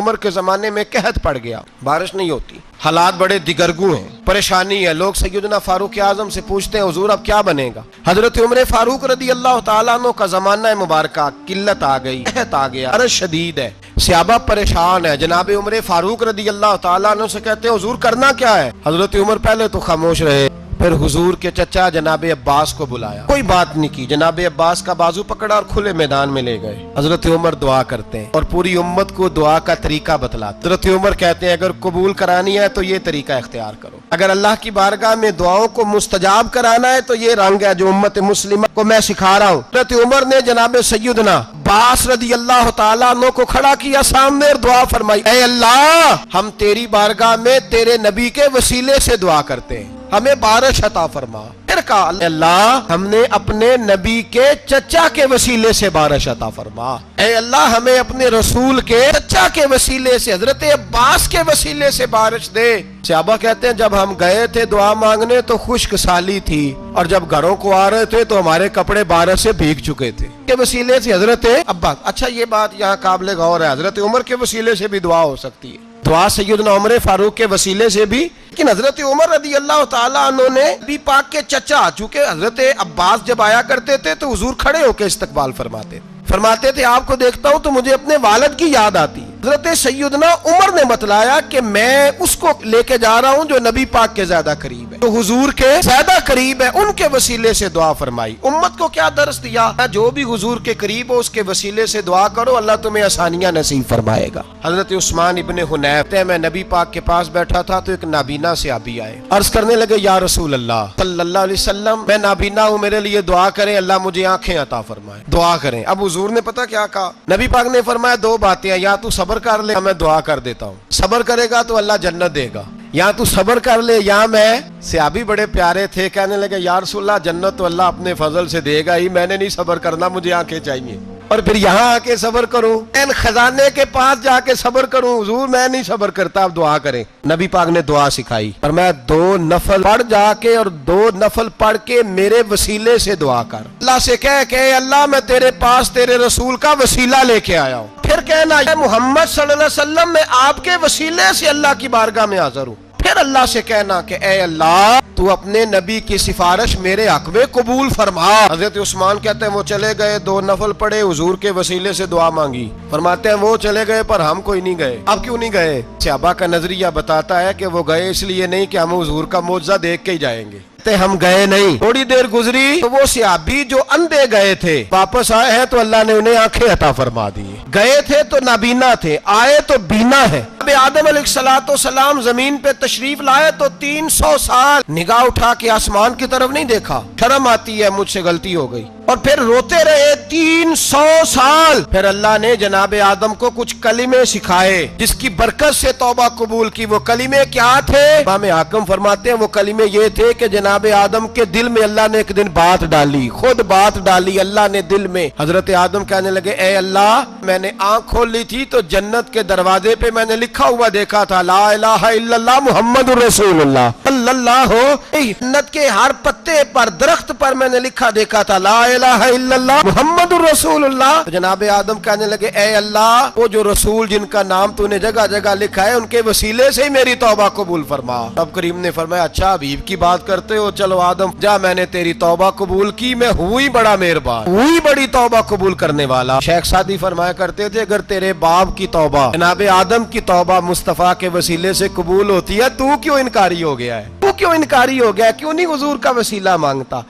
عمر کے زمانے میں قحط پڑ گیا، بارش نہیں ہوتی، حالات بڑے دگرگوں ہیں، پریشانی ہے، لوگ سیدنا فاروق اعظم سے پوچھتے ہیں حضور اب کیا بنے گا؟ حضرت عمر فاروق رضی اللہ تعالیٰ عنہ کا زمانہ مبارکہ، قلت آ گئی، قحط آ گیا، بارش شدید ہے، صحابہ پریشان ہے، جناب عمر فاروق رضی اللہ تعالیٰ عنہ سے کہتے ہیں حضور کرنا کیا ہے؟ حضرت عمر پہلے تو خاموش رہے، پھر حضور کے چچا جناب عباس کو بلایا، کوئی بات نہیں کی، جناب عباس کا بازو پکڑا اور کھلے میدان میں لے گئے۔ حضرت عمر دعا کرتے ہیں اور پوری امت کو دعا کا طریقہ بتلاتے ہیں۔ حضرت عمر کہتے ہیں اگر قبول کرانی ہے تو یہ طریقہ اختیار کرو، اگر اللہ کی بارگاہ میں دعاؤں کو مستجاب کرانا ہے تو یہ رنگ ہے جو امت مسلمہ کو میں سکھا رہا ہوں۔ حضرت عمر نے جناب سیدنا عباس رضی اللہ تعالیٰ عنہ کو کھڑا کیا سامنے اور دعا فرمائی، اے اللہ ہم تیری بارگاہ میں تیرے نبی کے وسیلے سے دعا کرتے ہیں، ہمیں بارش عطا فرما۔ پھر کہا اللہ ہم نے اپنے نبی کے چچا کے وسیلے سے بارش عطا فرما، اے اللہ ہمیں اپنے رسول کے چچا کے وسیلے سے، حضرت عباس کے وسیلے سے بارش دے۔ صحابہ کہتے ہیں جب ہم گئے تھے دعا مانگنے تو خشک سالی تھی، اور جب گھروں کو آ رہے تھے تو ہمارے کپڑے بارش سے بھیگ چکے تھے۔ کے وسیلے سے حضرت عباس، اچھا یہ بات یہاں قابل غور ہے، حضرت عمر کے وسیلے سے بھی دعا ہو سکتی ہے، دعا سیدنا عمر فاروق کے وسیلے سے بھی، لیکن حضرت عمر رضی اللہ تعالیٰ عنہ نے نبی پاک کے چچا، چونکہ حضرت عباس جب آیا کرتے تھے تو حضور کھڑے ہو کے استقبال فرماتے تھے آپ کو دیکھتا ہوں تو مجھے اپنے والد کی یاد آتی ہے۔ حضرت سیدنا عمر نے بتلایا کہ میں اس کو لے کے جا رہا ہوں جو نبی پاک کے زیادہ قریب ہے، جو حضور کے زیادہ قریب ہے، ان کے وسیلے سے دعا فرمائی۔ امت کو کیا درس دیا؟ جو بھی حضور کے قریب ہو اس کے وسیلے سے دعا کرو، اللہ تمہیں آسانیاں نصیب فرمائے گا۔ حضرت عثمان ابن حنیف، میں نبی پاک کے پاس بیٹھا تھا تو ایک نابینا صحابی آئے، عرض کرنے لگے یا رسول اللہ صلی اللہ علیہ وسلم میں نابینا ہوں، میرے لیے دعا کریں، اللہ مجھے آنکھیں عطا فرمائے، دعا کریں۔ اب حضور نے پتہ کیا کہا؟ نبی پاک نے فرمایا دو باتیں ہیں، یا تو صبر کر لے میں دعا کر دیتا ہوں، صبر کرے گا تو اللہ جنت دے گا، یا تو صبر کر لے یا میں۔ صحابی بڑے پیارے تھے، کہنے لگے یا رسول اللہ جنت تو اللہ اپنے فضل سے دے گا ہی، میں نے نہیں صبر کرنا، مجھے آنکھیں چاہیے، اور پھر یہاں آ کے صبر کروں، ان خزانے کے پاس جا کے صبر کروں؟ حضور میں نہیں صبر کرتا، آپ دعا کریں۔ نبی پاک نے دعا سکھائی اور میں 2 نفل پڑھ جا کے اور 2 نفل پڑھ کے میرے وسیلے سے دعا کر، اللہ سے کہہ کہ اے اللہ میں تیرے پاس تیرے رسول کا وسیلہ لے کے آیا ہوں، پھر کہنا اے محمد صلی اللہ علیہ وسلم میں آپ کے وسیلے سے اللہ کی بارگاہ میں حاضر ہوں، پھر اللہ سے کہنا کہ اے اللہ تو اپنے نبی کی سفارش میرے حق میں قبول فرما۔ حضرت عثمان کہتے ہیں وہ چلے گئے، 2 نفل پڑھے، حضور کے وسیلے سے دعا مانگی، فرماتے ہیں وہ چلے گئے پر ہم کوئی نہیں گئے۔ اب کیوں نہیں گئے؟ صحابہ کا نظریہ بتاتا ہے کہ وہ گئے اس لیے نہیں کہ ہم حضور کا معجزہ دیکھ کے ہی جائیں گے، ہم گئے نہیں۔ تھوڑی دیر گزری تو وہ صحابی جو اندھے گئے تھے واپس آئے ہیں تو اللہ نے انہیں آنکھیں عطا فرما دی، گئے تھے تو نابینا تھے، آئے تو بینا ہے۔ آدم علیہ السلام زمین پہ تشریف لائے تو 300 سال نگاہ اٹھا کے آسمان کی طرف نہیں دیکھا، شرم آتی ہے مجھ سے غلطی ہو گئی، اور پھر روتے رہے 300 سال۔ پھر اللہ نے جناب آدم کو کچھ کلمے سکھائے جس کی برکت سے توبہ قبول کی۔ وہ کلمے کیا تھے؟ امام حاکم فرماتے ہیں وہ کلمے یہ تھے کہ جناب آدم کے دل میں اللہ نے ایک دن بات ڈالی، خود بات ڈالی اللہ نے دل میں۔ حضرت آدم کہنے لگے اے اللہ میں نے آنکھ کھول لی تھی تو جنت کے دروازے پہ میں نے لکھا ہوا دیکھا تھا لا الہ الا اللہ محمد رسول اللہ صلی اللہ ہو، جنت کے ہر پتے پر درخت پر میں نے لکھا دیکھا تھا لا الہ الا اللہ محمد رسول اللہ۔ جناب آدم کہنے لگے اے اللہ وہ جو رسول جن کا نام تو نے جگہ جگہ لکھا ہے ان کے وسیلے سے ہی میری توبہ قبول فرما۔ رب کریم نے فرمایا اچھا حبیب کی بات کرتے ہو، چلو آدم جا میں نے تیری توبہ قبول کی، میں ہوئی بڑا مہربان، ہوئی بڑی توبہ قبول کرنے والا۔ شیخ سعدی فرمایا کرتے تھے اگر تیرے باپ کی توبہ جناب آدم کی توبہ مصطفیٰ کے وسیلے سے قبول ہوتی ہے تو کیوں انکاری ہو گیا ہے؟ تو کیوں انکاری ہو گیا ہے؟ کیوں نہیں حضور کا وسیلہ مانگتا؟